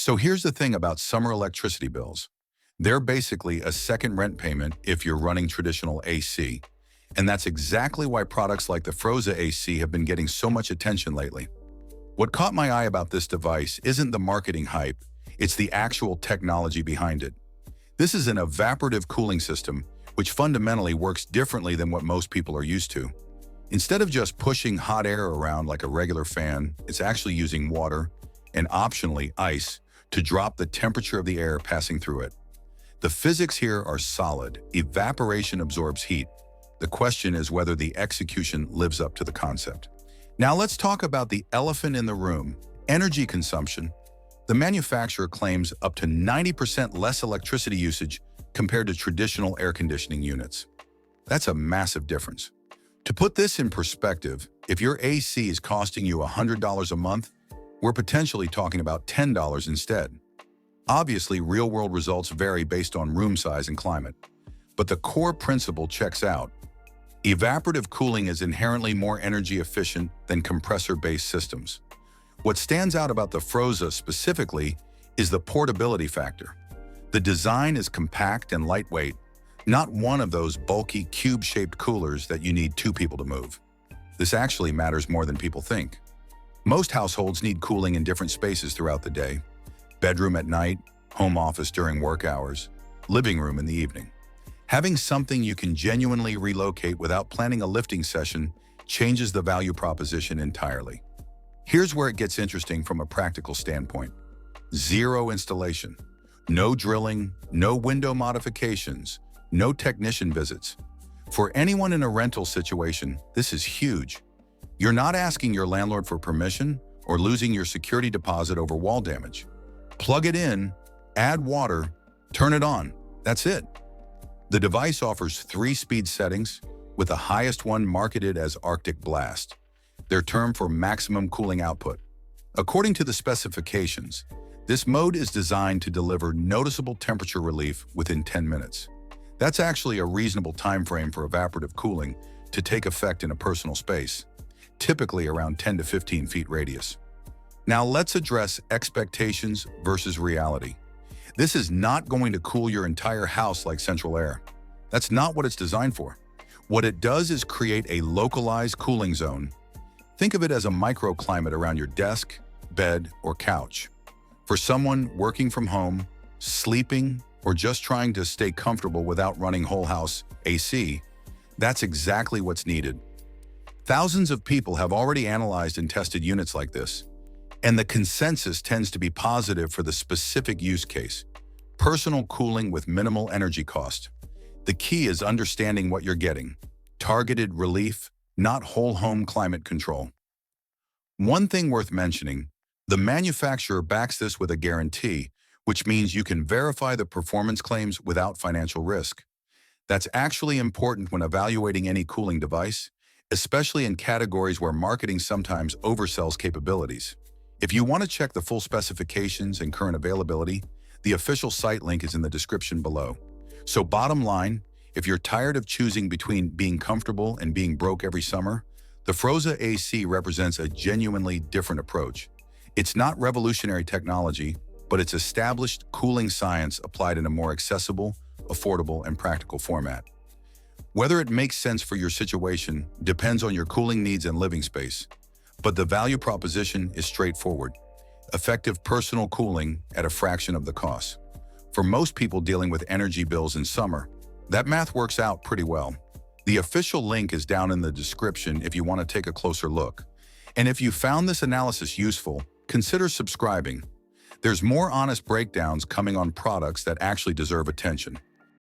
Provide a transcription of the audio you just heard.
So here's the thing about summer electricity bills. They're basically a second rent payment if you're running traditional AC. And that's exactly why products like the FROZA AC have been getting so much attention lately. What caught my eye about this device isn't the marketing hype, it's the actual technology behind it. This is an evaporative cooling system, which fundamentally works differently than what most people are used to. Instead of just pushing hot air around like a regular fan, it's actually using water, and optionally ice, to drop the temperature of the air passing through it. The physics here are solid. Evaporation absorbs heat. The question is whether the execution lives up to the concept. Now let's talk about the elephant in the room, energy consumption. The manufacturer claims up to 90% less electricity usage compared to traditional air conditioning units. That's a massive difference. To put this in perspective, if your AC is costing you $100 a month, we're potentially talking about $10 instead. Obviously, real-world results vary based on room size and climate, but the core principle checks out. Evaporative cooling is inherently more energy efficient than compressor-based systems. What stands out about the FROZA specifically is the portability factor. The design is compact and lightweight, not one of those bulky cube-shaped coolers that you need two people to move. This actually matters more than people think. Most households need cooling in different spaces throughout the day. Bedroom at night, home office during work hours, living room in the evening. Having something you can genuinely relocate without planning a lifting session changes the value proposition entirely. Here's where it gets interesting from a practical standpoint. Zero installation. No drilling, no window modifications, no technician visits. For anyone in a rental situation, this is huge. You're not asking your landlord for permission or losing your security deposit over wall damage. Plug it in, add water, turn it on. That's it. The device offers 3 speed settings, with the highest one marketed as Arctic Blast, their term for maximum cooling output. According to the specifications, this mode is designed to deliver noticeable temperature relief within 10 minutes. That's actually a reasonable time frame for evaporative cooling to take effect in a personal space, typically around 10 to 15 feet radius. Now let's address expectations versus reality. This is not going to cool your entire house like central air. That's not what it's designed for. What it does is create a localized cooling zone. Think of it as a microclimate around your desk, bed, or couch. For someone working from home, sleeping, or just trying to stay comfortable without running whole house AC, that's exactly what's needed. Thousands of people have already analyzed and tested units like this, and the consensus tends to be positive for the specific use case: personal cooling with minimal energy cost. The key is understanding what you're getting: targeted relief, not whole home climate control. One thing worth mentioning, the manufacturer backs this with a guarantee, which means you can verify the performance claims without financial risk. That's actually important when evaluating any cooling device, especially in categories where marketing sometimes oversells capabilities. If you want to check the full specifications and current availability, the official site link is in the description below. So bottom line, if you're tired of choosing between being comfortable and being broke every summer, the FROZA AC represents a genuinely different approach. It's not revolutionary technology, but it's established cooling science applied in a more accessible, affordable, and practical format. Whether it makes sense for your situation depends on your cooling needs and living space, but the value proposition is straightforward: effective personal cooling at a fraction of the cost. For most people dealing with energy bills in summer, that math works out pretty well. The official link is down in the description if you want to take a closer look. And if you found this analysis useful, consider subscribing. There's more honest breakdowns coming on products that actually deserve attention.